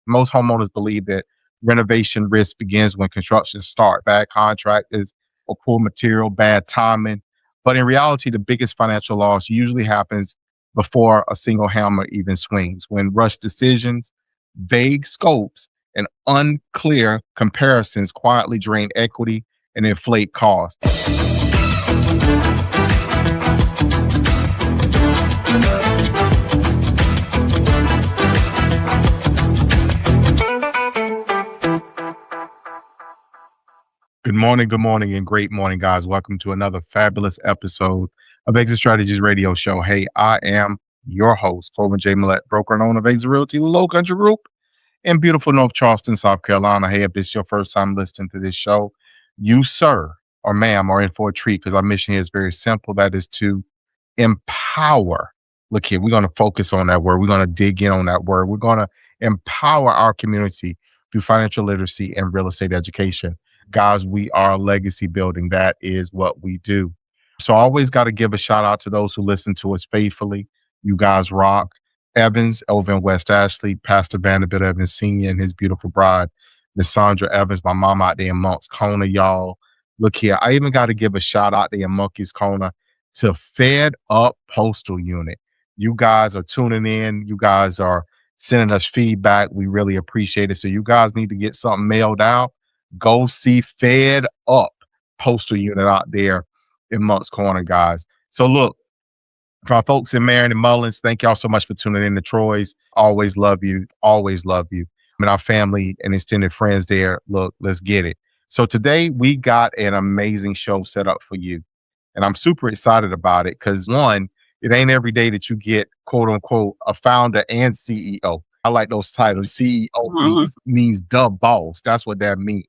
Most homeowners believe that renovation risk begins when construction starts. Bad contractors or poor material, bad timing. But in reality, the biggest financial loss usually happens before a single hammer even swings, when rushed decisions, vague scopes, and unclear comparisons quietly drain equity and inflate costs. Good morning, and great morning, guys. Welcome to another fabulous episode of Exit Strategies Radio Show. Hey, I am your host, Corwyn J, Melette, broker and owner of Exit Realty, Low Country Group in beautiful North Charleston, South Carolina. Hey, if this is your first time listening to this show, you, sir, or ma'am, are in for a treat, because our mission here is very simple. That is to empower. Look here, we're going to focus on that word. We're going to dig in on that word. We're going to empower our community through financial literacy and real estate education. Guys, we are legacy building. That is what we do. So I always got to give a shout out to those who listen to us faithfully. You guys rock. Evans over in West Ashley, Pastor Vanderbilt Evans Sr. and his beautiful bride, Miss Sandra Evans, my mom out there in Monk's Corner, y'all. Look here, I even got to give a shout out there in Monkey's Corner to Fed Up Postal Unit. You guys are tuning in. You guys are sending us feedback. We really appreciate it. So you guys need to get something mailed out. Go see Fed Up Postal Unit out there in Monk's Corner, guys. So look, for our folks in Marion and Mullins, thank y'all so much for tuning in to Troy's. Always love you. Always love you. I mean, our family and extended friends there. Look, let's get it. So today we got an amazing show set up for you. And I'm super excited about it because, one, it ain't every day that you get, quote unquote, a founder and CEO. I like those titles. CEO means the boss. That's what that means.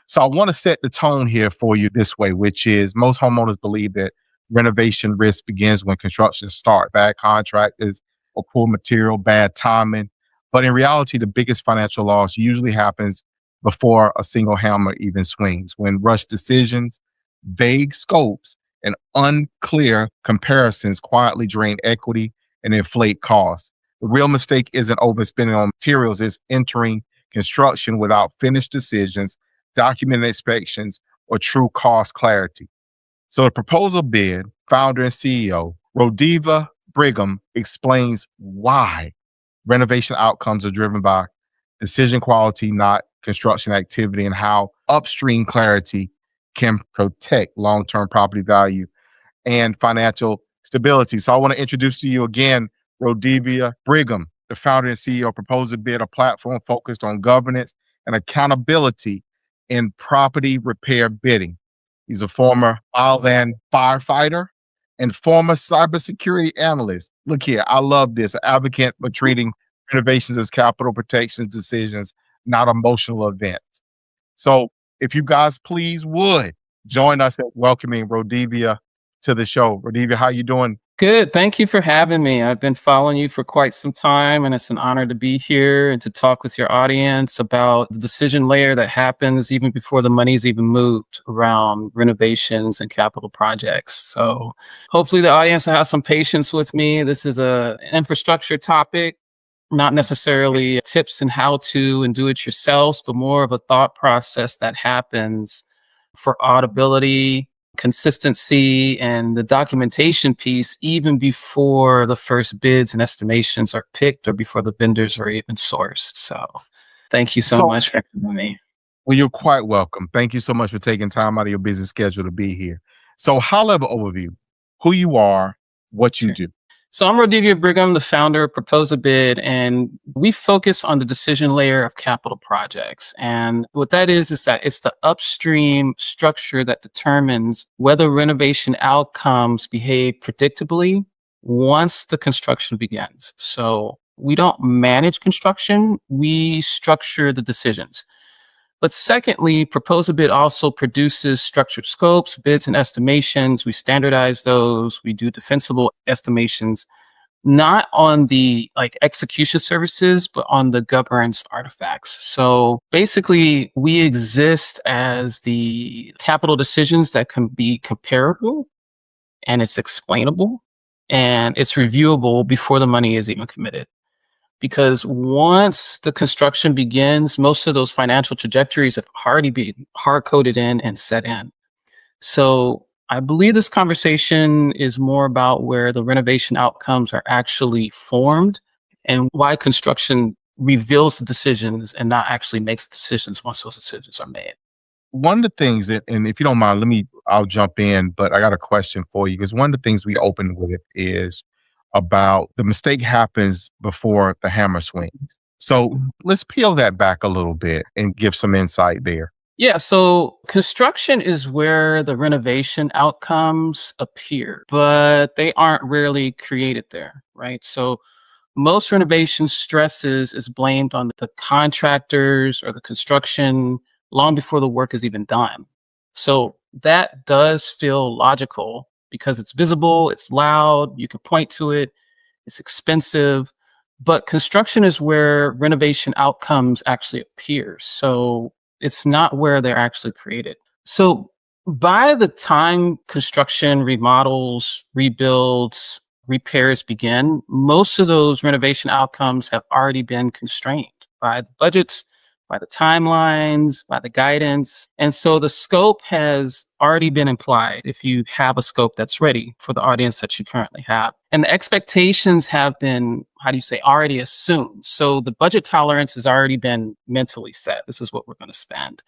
So I want to set the tone here for you this way, which is most homeowners believe that renovation risk begins when construction starts. Bad contractors or poor material, bad timing. But in reality, the biggest financial loss usually happens before a single hammer even swings, when rushed decisions, vague scopes, and unclear comparisons quietly drain equity and inflate costs. The real mistake isn't overspending on materials, it's entering construction without finished decisions, documented inspections, or true cost clarity. So the Proposabid founder and CEO, RoDevia Brigham, explains why renovation outcomes are driven by decision quality, not construction activity, and how upstream clarity can protect long-term property value and financial stability. So I want to introduce to you again, RoDevia Brigham, the founder and CEO of Proposabid, a platform focused on governance and accountability in property repair bidding. He's a former wildland firefighter and former cybersecurity analyst. Look here, I love this. An advocate for treating renovations as capital protections decisions, not emotional events. So if you guys please would join us at welcoming RoDevia to the show. RoDevia, how you doing? Good. Thank you for having me. I've been following you for quite some time, and it's an honor to be here and to talk with your audience about the decision layer that happens even before the money's even moved around renovations and capital projects. So hopefully the audience will have some patience with me. This is an infrastructure topic, not necessarily tips and how to and do it yourselves, but more of a thought process that happens for audibility, consistency, and the documentation piece even before the first bids and estimations are picked or before the vendors are even sourced. So thank you so much for having me. Well, you're quite welcome. Thank you so much for taking time out of your busy schedule to be here. So high-level overview, who you are, what you do. So I'm RoDevia Brigham, the founder of Proposabid, and we focus on the decision layer of capital projects. And what that is that it's the upstream structure that determines whether renovation outcomes behave predictably once the construction begins. So we don't manage construction, we structure the decisions. But secondly, Proposabid also produces structured scopes, bids, and estimations. We standardize those. We do defensible estimations, not on the execution services, but on the governance artifacts. So basically, we exist as the capital decisions that can be comparable, and it's explainable, and it's reviewable before the money is even committed. because once the construction begins, most of those financial trajectories have already been hard coded in and set in. So I believe this conversation is more about where the renovation outcomes are actually formed and why construction reveals the decisions and not actually makes decisions once those decisions are made. One of the things that, and if you don't mind, I'll jump in, but I got a question for you because one of the things we open with is about the mistake happens before the hammer swings. So let's peel that back a little bit and give some insight there. Yeah, so construction is where the renovation outcomes appear, but they aren't really created there, right? So most renovation stresses is blamed on the contractors or the construction long before the work is even done. So that does feel logical because it's visible, it's loud, you can point to it, it's expensive. But construction is where renovation outcomes actually appear. So it's not where they're actually created. So by the time construction, remodels, rebuilds, repairs begin, most of those renovation outcomes have already been constrained by the budgets, by the timelines, by the guidance. And so the scope has already been implied if you have a scope that's ready for the audience that you currently have. And the expectations have been, already assumed. So the budget tolerance has already been mentally set. This is what we're going to spend.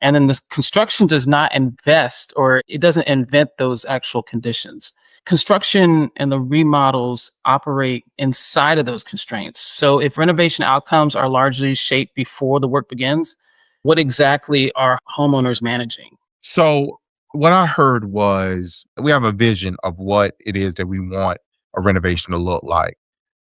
And then the construction does not invest, or it doesn't invent those actual conditions. Construction and the remodels operate inside of those constraints. So if renovation outcomes are largely shaped before the work begins, what exactly are homeowners managing? So what I heard was we have a vision of what it is that we want a renovation to look like.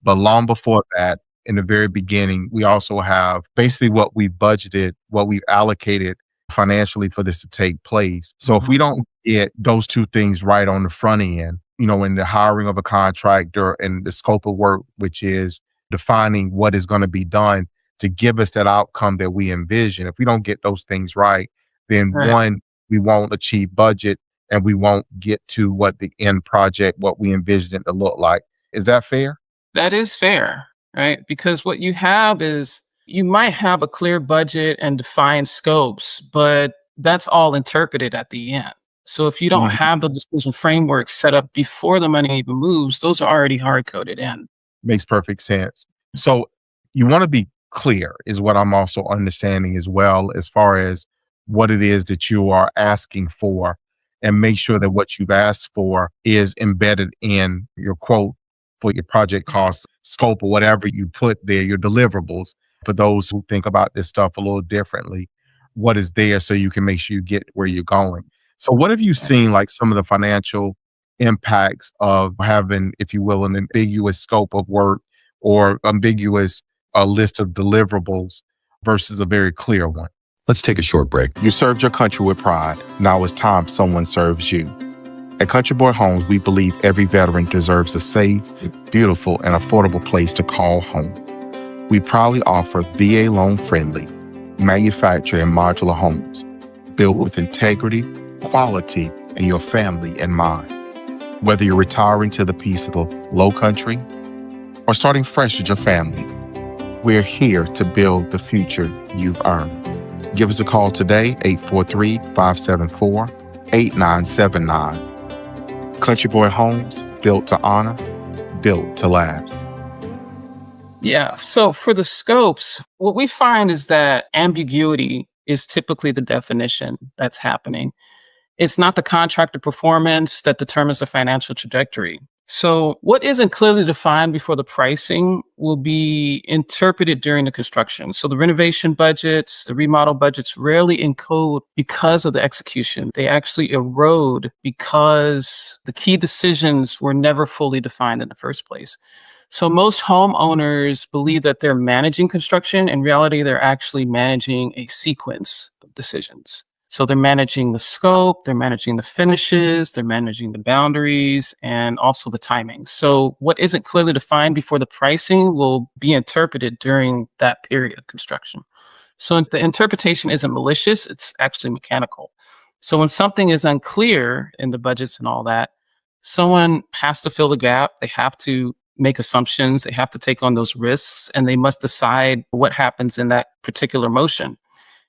But long before that, in the very beginning, we also have basically what we've budgeted, what we've allocated financially for this to take place. So if we don't get those two things right on the front end, in the hiring of a contractor and the scope of work, which is defining what is going to be done to give us that outcome that we envision. If we don't get those things right, then Right. one, we won't achieve budget and we won't get to what the end project, what we envision it to look like. Is that fair? That is fair, right? Because what you have is you might have a clear budget and defined scopes, but that's all interpreted at the end. So if you don't Mhm. have the decision framework set up before the money even moves, those are already hard coded in. Makes perfect sense. So you want to be clear is what I'm also understanding as well, as far as what it is that you are asking for, and make sure that what you've asked for is embedded in your quote for your project cost scope or whatever you put there, your deliverables. For those who think about this stuff a little differently, what is there so you can make sure you get where you're going. So what have you seen like some of the financial impacts of having, if you will, an ambiguous scope of work or ambiguous list of deliverables versus a very clear one? Let's take a short break. You served your country with pride. Now it's time someone serves you. At Country Boy Homes, we believe every veteran deserves a safe, beautiful, and affordable place to call home. We proudly offer VA loan-friendly, manufactured and modular homes built with integrity, quality, and your family in mind. Whether you're retiring to the peaceful low country or starting fresh with your family, we're here to build the future you've earned. Give us a call today, 843-574-8979. Country Boy Homes, built to honor, built to last. Yeah. So for the scopes, what we find is that ambiguity is typically the definition that's happening. It's not the contractor performance that determines the financial trajectory. So what isn't clearly defined before the pricing will be interpreted during the construction. So the renovation budgets, the remodel budgets rarely encode because of the execution. They actually erode because the key decisions were never fully defined in the first place. So most homeowners believe that they're managing construction. In reality, they're actually managing a sequence of decisions. So they're managing the scope, they're managing the finishes, they're managing the boundaries, and also the timing. So what isn't clearly defined before the pricing will be interpreted during that period of construction. So the interpretation isn't malicious, it's actually mechanical. So when something is unclear in the budgets and all that, someone has to fill the gap. They have to make assumptions. They have to take on those risks, and they must decide what happens in that particular motion.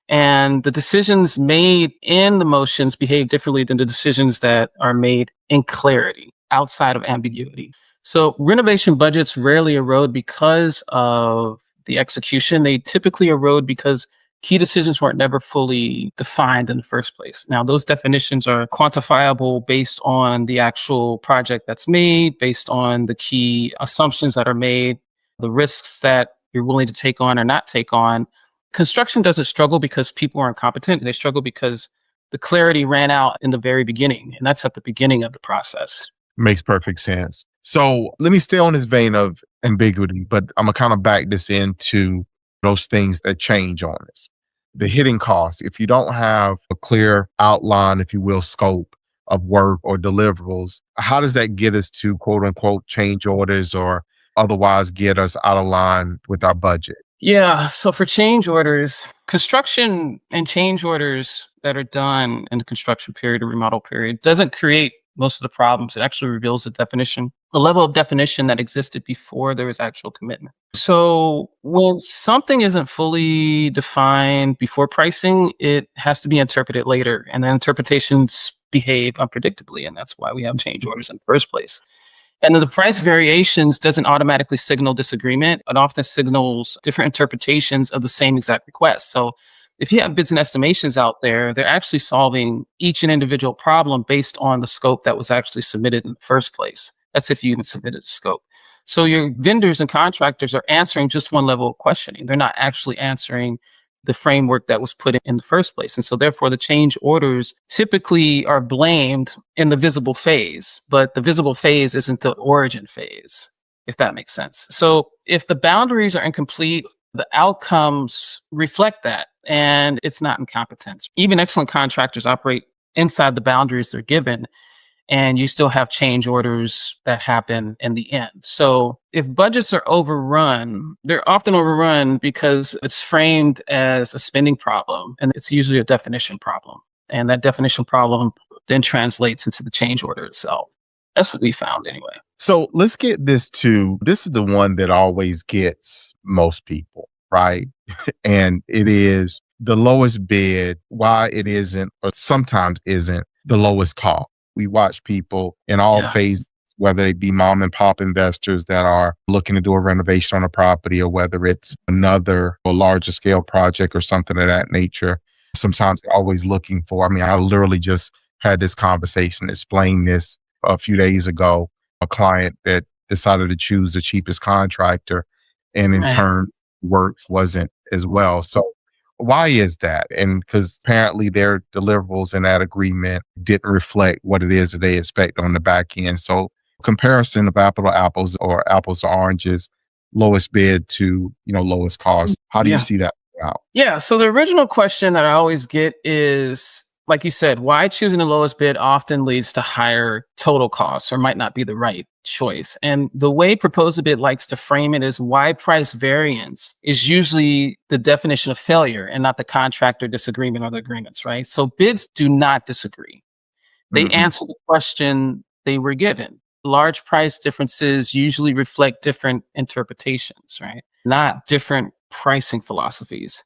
And the decisions made in the motions behave differently than the decisions that are made in clarity, outside of ambiguity. So renovation budgets rarely erode because of the execution. They typically erode because key decisions weren't never fully defined in the first place. Now, those definitions are quantifiable based on the actual project that's made, based on the key assumptions that are made, the risks that you're willing to take on or not take on. Construction doesn't struggle because people are incompetent. They struggle because the clarity ran out in the very beginning, and that's at the beginning of the process. Makes perfect sense. So let me stay on this vein of ambiguity, but I'm going to kind of back this into those things that change on us. The hidden costs. If you don't have a clear outline, if you will, scope of work or deliverables, how does that get us to quote unquote change orders or otherwise get us out of line with our budget? Yeah. So for change orders, construction and change orders that are done in the construction period or remodel period doesn't create most of the problems. It actually reveals the level of definition that existed before there was actual commitment. So when something isn't fully defined before pricing, it has to be interpreted later. And the interpretations behave unpredictably. And that's why we have change orders in the first place. And the price variations doesn't automatically signal disagreement. It often signals different interpretations of the same exact request. So if you have bids and estimations out there, they're actually solving each and individual problem based on the scope that was actually submitted in the first place. That's if you even submitted a scope. So your vendors and contractors are answering just one level of questioning. They're not actually answering the framework that was put in the first place. And so therefore the change orders typically are blamed in the visible phase, but the visible phase isn't the origin phase, if that makes sense. So if the boundaries are incomplete, the outcomes reflect that, and it's not incompetence. Even excellent contractors operate inside the boundaries they're given, and you still have change orders that happen in the end. So if budgets are overrun, they're often overrun because it's framed as a spending problem, and it's usually a definition problem. And that definition problem then translates into the change order itself. That's what we found anyway. So let's get this is the one that always gets most people, right? And it is the lowest bid, why it isn't, or sometimes isn't the lowest cost. We watch people in all phases, whether it be mom and pop investors that are looking to do a renovation on a property, or whether it's another or larger scale project or something of that nature. Sometimes they're always looking for, I literally just had this conversation, explained this a few days ago, a client that decided to choose the cheapest contractor, and in turn, work wasn't as well. So why is that? And because apparently their deliverables in that agreement didn't reflect what it is that they expect on the back end. So comparison of apple to apples or apples to oranges, lowest bid to, lowest cost. How do you see that out? Yeah. So the original question that I always get is, like you said, why choosing the lowest bid often leads to higher total costs or might not be the right choice. And the way Proposabid likes to frame it is why price variance is usually the definition of failure and not the contractor disagreement or the agreements, right? So bids do not disagree. They answer the question they were given. Large price differences usually reflect different interpretations, right? Not different pricing philosophies.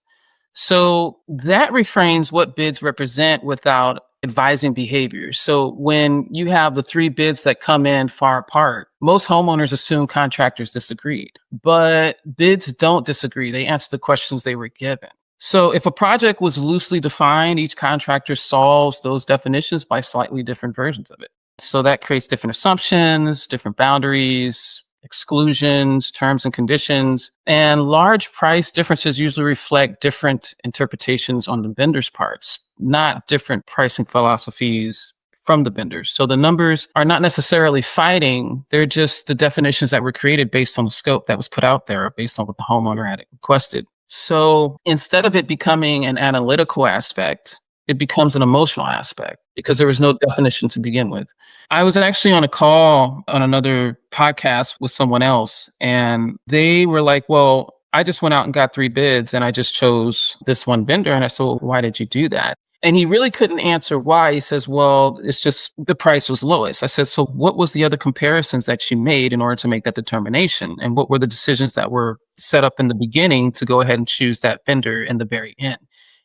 So that reframes what bids represent without advising behavior. So when you have the three bids that come in far apart, most homeowners assume contractors disagreed, but bids don't disagree. They answer the questions they were given. So if a project was loosely defined, each contractor solves those definitions by slightly different versions of it. So that creates different assumptions, different boundaries, exclusions, terms and conditions, and large price differences usually reflect different interpretations on the vendor's parts, not different pricing philosophies from the vendors. So the numbers are not necessarily fighting. They're just the definitions that were created based on the scope that was put out there, based on what the homeowner had requested. So instead of it becoming an analytical aspect, it becomes an emotional aspect because there was no definition to begin with. I was actually on a call on another podcast with someone else, and they were like, well, I just went out and got three bids and I just chose this one vendor. And I said, well, why did you do that? And he really couldn't answer why. He says, well, it's just the price was lowest. I said, so what was the other comparisons that you made in order to make that determination? And what were the decisions that were set up in the beginning to go ahead and choose that vendor in the very end?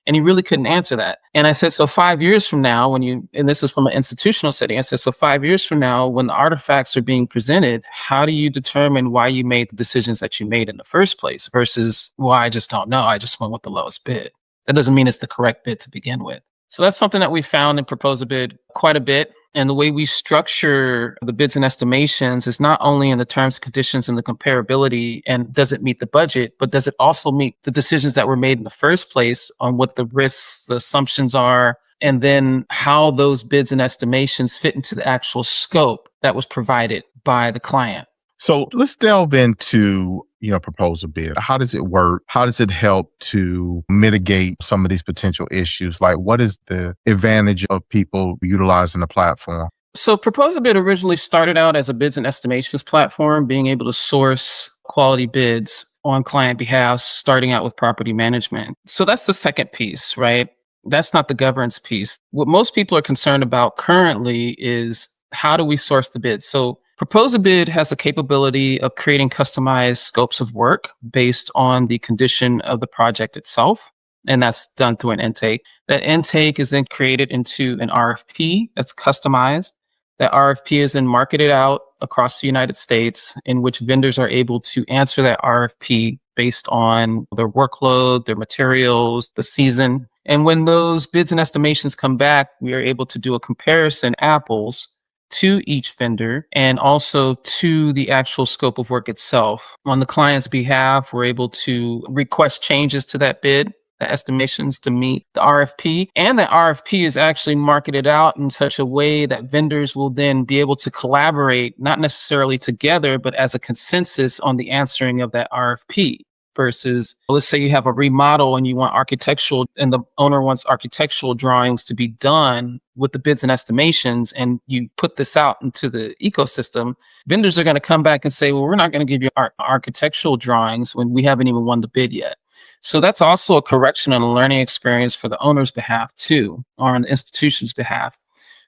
And he really couldn't answer that. And I said, so 5 years from now, and this is from an institutional setting, I said, so 5 years from now, when the artifacts are being presented, how do you determine why you made the decisions that you made in the first place versus, well, I just don't know. I just went with the lowest bid. That doesn't mean it's the correct bid to begin with. So that's something that we found in Proposabid quite a bit. And the way we structure the bids and estimations is not only in the terms and conditions and the comparability and does it meet the budget, but does it also meet the decisions that were made in the first place on what the risks, the assumptions are, and then how those bids and estimations fit into the actual scope that was provided by the client. So let's delve into, Proposabid. How does it work? How does it help to mitigate some of these potential issues? Like, what is the advantage of people utilizing the platform? So Proposabid originally started out as a bids and estimations platform, being able to source quality bids on client behalf, starting out with property management. So that's the second piece, right? That's not the governance piece. What most people are concerned about currently is how do we source the bids? So Proposabid has the capability of creating customized scopes of work based on the condition of the project itself. And that's done through an intake. That intake is then created into an RFP that's customized. That RFP is then marketed out across the United States, in which vendors are able to answer that RFP based on their workload, their materials, the season. And when those bids and estimations come back, we are able to do a comparison, apples, to each vendor and also to the actual scope of work itself. On the client's behalf, we're able to request changes to that bid, the estimations to meet the RFP. And the RFP is actually marketed out in such a way that vendors will then be able to collaborate, not necessarily together, but as a consensus on the answering of that RFP. Versus, let's say you have a remodel and you want architectural, and the owner wants architectural drawings to be done with the bids and estimations, and you put this out into the ecosystem, vendors are going to come back and say, well, we're not going to give you our architectural drawings when we haven't even won the bid yet. So that's also a correction and a learning experience for the owner's behalf too, or on the institution's behalf.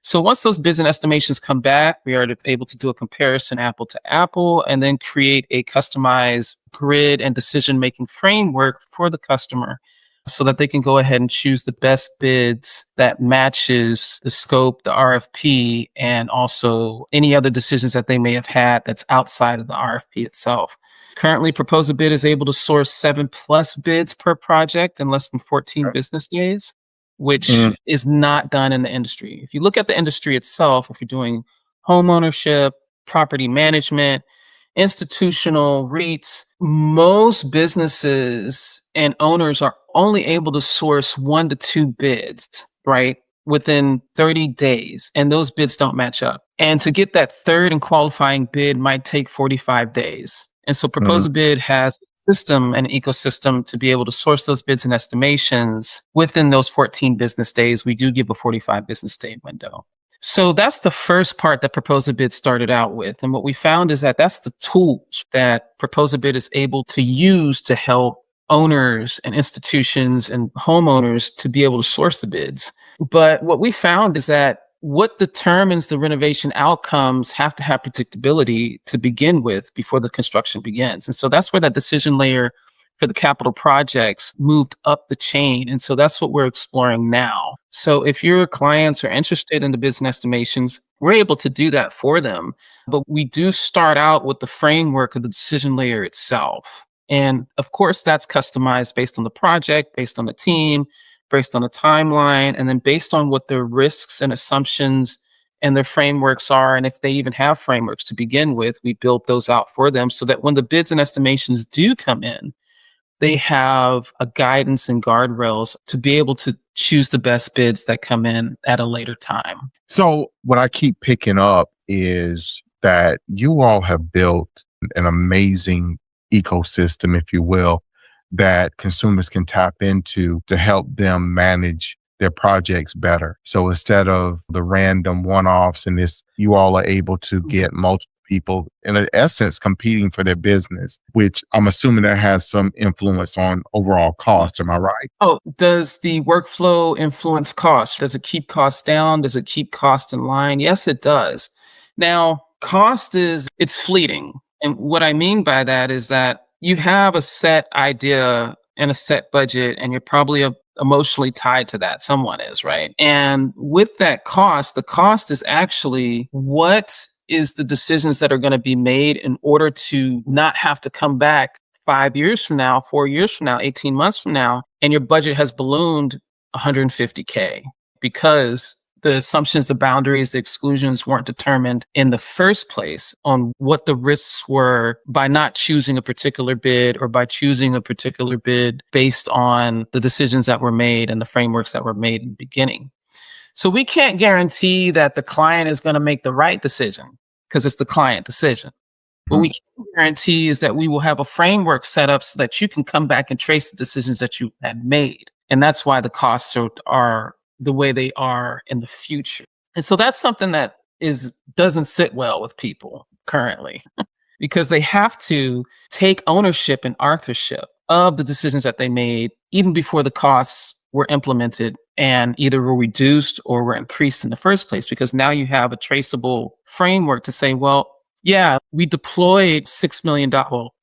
So once those bids and estimations come back, we are able to do a comparison apple to apple and then create a customized grid and decision-making framework for the customer so that they can go ahead and choose the best bids that matches the scope, the RFP, and also any other decisions that they may have had that's outside of the RFP itself. Currently, Proposabid is able to source 7+ bids per project in less than 14 business days, which is not done in the industry. If you look at the industry itself, if you're doing homeownership, property management, institutional REITs, most businesses and owners are only able to source 1 to 2 bids, right, within 30 days. And those bids don't match up. And to get that third and qualifying bid might take 45 days. And so Proposabid has system and ecosystem to be able to source those bids and estimations within those 14 business days. We do give a 45 business day window. So that's the first part that Proposabid started out with. And what we found is that that's the tools that Proposabid is able to use to help owners and institutions and homeowners to be able to source the bids. But what we found is that what determines the renovation outcomes have to have predictability to begin with before the construction begins. And so that's where that decision layer for the capital projects moved up the chain. And so that's what we're exploring now. So if your clients are interested in the business estimations, we're able to do that for them. But we do start out with the framework of the decision layer itself. And of course, that's customized based on the project, based on the team, based on the timeline, and then based on what their risks and assumptions and their frameworks are. And if they even have frameworks to begin with, we built those out for them so that when the bids and estimations do come in, they have a guidance and guardrails to be able to choose the best bids that come in at a later time. So what I keep picking up is that you all have built an amazing ecosystem, if you will, that consumers can tap into to help them manage their projects better. So instead of the random one-offs and this, you all are able to get multiple people in essence competing for their business, which I'm assuming that has some influence on overall cost. Am I right? Oh, does the workflow influence cost? Does it keep costs down? Does it keep cost in line? Yes, it does. Now, it's fleeting. And what I mean by that is that you have a set idea and a set budget, and you're probably emotionally tied to that. Someone is, right? And with that cost, the cost is actually what is the decisions that are going to be made in order to not have to come back 5 years from now, 4 years from now, 18 months from now, and your budget has ballooned 150K because the assumptions, the boundaries, the exclusions weren't determined in the first place on what the risks were by not choosing a particular bid or by choosing a particular bid based on the decisions that were made and the frameworks that were made in the beginning. So we can't guarantee that the client is going to make the right decision because it's the client decision. What we can guarantee is that we will have a framework set up so that you can come back and trace the decisions that you had made. And that's why the costs are the way they are in the future. And so that's something that doesn't sit well with people currently because they have to take ownership and authorship of the decisions that they made even before the costs were implemented and either were reduced or were increased in the first place, because now you have a traceable framework to say, well, yeah, we deployed $6 million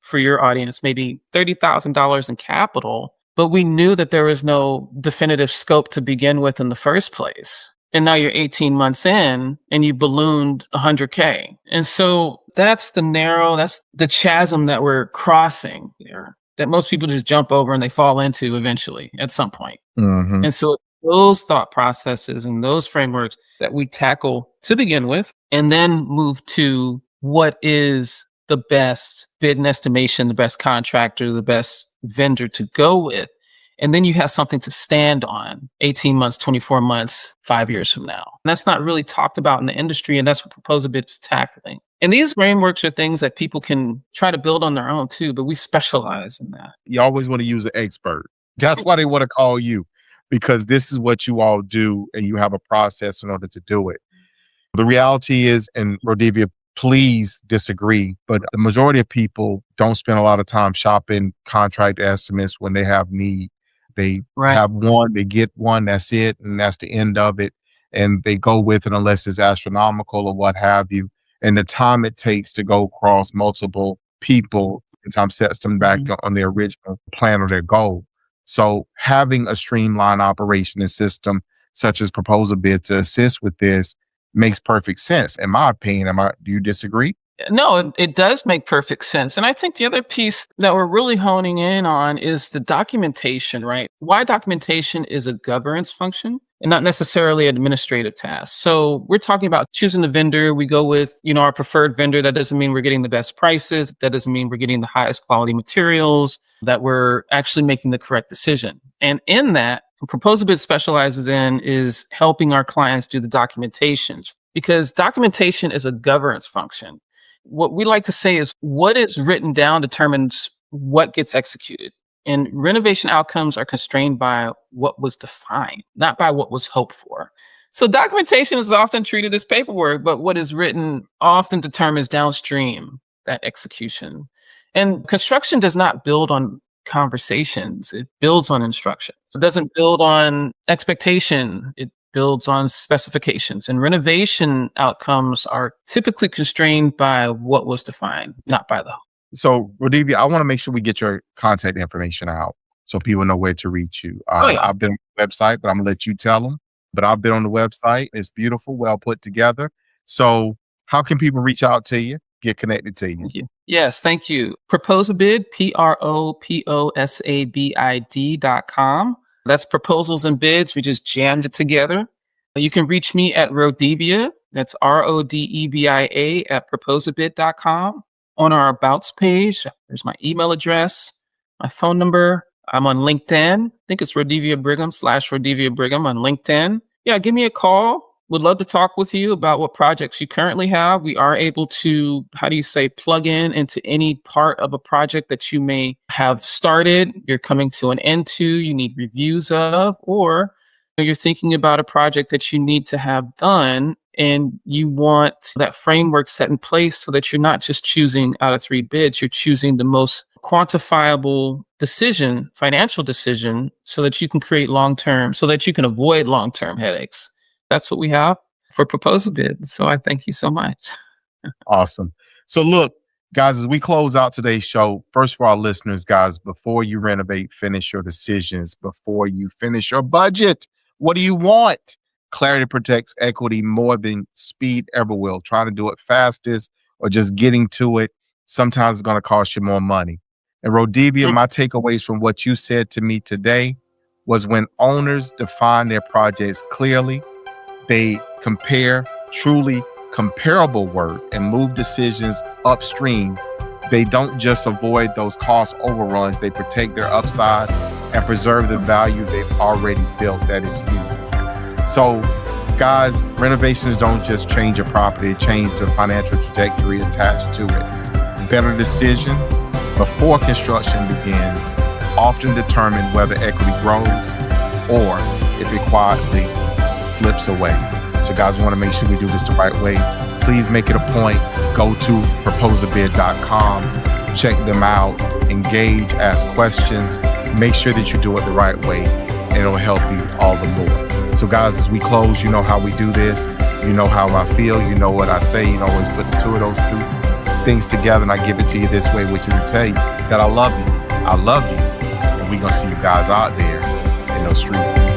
for your audience, maybe $30,000 in capital, but we knew that there was no definitive scope to begin with in the first place. And now you're 18 months in and you ballooned 100K. And so that's the chasm that we're crossing there, that most people just jump over and they fall into eventually at some point. Mm-hmm. And so those thought processes and those frameworks that we tackle to begin with, and then move to what is the best bid and estimation, the best contractor, the best vendor to go with. And then you have something to stand on 18 months, 24 months, 5 years from now. And that's not really talked about in the industry. And that's what Proposabid is tackling. And these frameworks are things that people can try to build on their own too, but we specialize in that. You always want to use an expert. That's why they want to call you, because this is what you all do and you have a process in order to do it. The reality is, and RoDevia, please disagree, but the majority of people don't spend a lot of time shopping contract estimates when they have need. They have one, they get one, that's it, and that's the end of it. And they go with it unless it's astronomical or what have you. And the time it takes to go across multiple people, sometimes sets them back on their original plan or their goal. So having a streamlined operation and system such as Proposabid to assist with this makes perfect sense, in my opinion. Do you disagree? No, it does make perfect sense. And I think the other piece that we're really honing in on is the documentation, right? Why documentation is a governance function and not necessarily an administrative task. So we're talking about choosing a vendor. We go with, our preferred vendor. That doesn't mean we're getting the best prices. That doesn't mean we're getting the highest quality materials, that we're actually making the correct decision. And in that, what Proposabid specializes in is helping our clients do the documentation, because documentation is a governance function. What we like to say is what is written down determines what gets executed. And renovation outcomes are constrained by what was defined, not by what was hoped for. So documentation is often treated as paperwork, but what is written often determines downstream that execution. And construction does not build on conversations. It builds on instruction. It doesn't build on expectation. It builds on specifications. And renovation outcomes are typically constrained by what was defined, not by the. So, RoDevia, I want to make sure we get your contact information out so people know where to reach you. I've been on the website, but I'm going to let you tell them. But I've been on the website. It's beautiful, well put together. So how can people reach out to you, get connected to you? Thank you. Yes, thank you. Proposabid, PROPOSABID.com. That's proposals and bids. We just jammed it together. You can reach me at RoDevia. That's RoDevia at proposabid.com. On our Abouts page, there's my email address, my phone number. I'm on LinkedIn. I think it's RoDevia Brigham /RoDevia Brigham on LinkedIn. Yeah, give me a call. Would love to talk with you about what projects you currently have. We are able to, plug in into any part of a project that you may have started, you're coming to an end to, you need reviews of, or you're thinking about a project that you need to have done And you want that framework set in place so that you're not just choosing out of 3 bids, you're choosing the most quantifiable decision, financial decision, so that you can create long-term, so that you can avoid long-term headaches. That's what we have for Proposabid. So I thank you so much. Awesome. So look, guys, as we close out today's show, first for our listeners, guys, before you renovate, finish your decisions. Before you finish your budget, what do you want? Clarity protects equity more than speed ever will. Trying to do it fastest or just getting to it, sometimes it's going to cost you more money. And RoDevia, my takeaways from what you said to me today was when owners define their projects clearly, they compare truly comparable work and move decisions upstream. They don't just avoid those cost overruns, they protect their upside and preserve the value they've already built. That is huge. So, guys, renovations don't just change your property, it changes the financial trajectory attached to it. Better decisions before construction begins often determine whether equity grows or if it quietly slips away. So, guys, we want to make sure we do this the right way. Please make it a point. Go to proposabid.com, check them out, engage, ask questions. Make sure that you do it the right way, and it'll help you all the more. So, guys, as we close, you know how we do this. You know how I feel. You know what I say. You know, always put the two of those things together, and I give it to you this way, which is to tell you that I love you. I love you. And we're going to see you guys out there in those streets.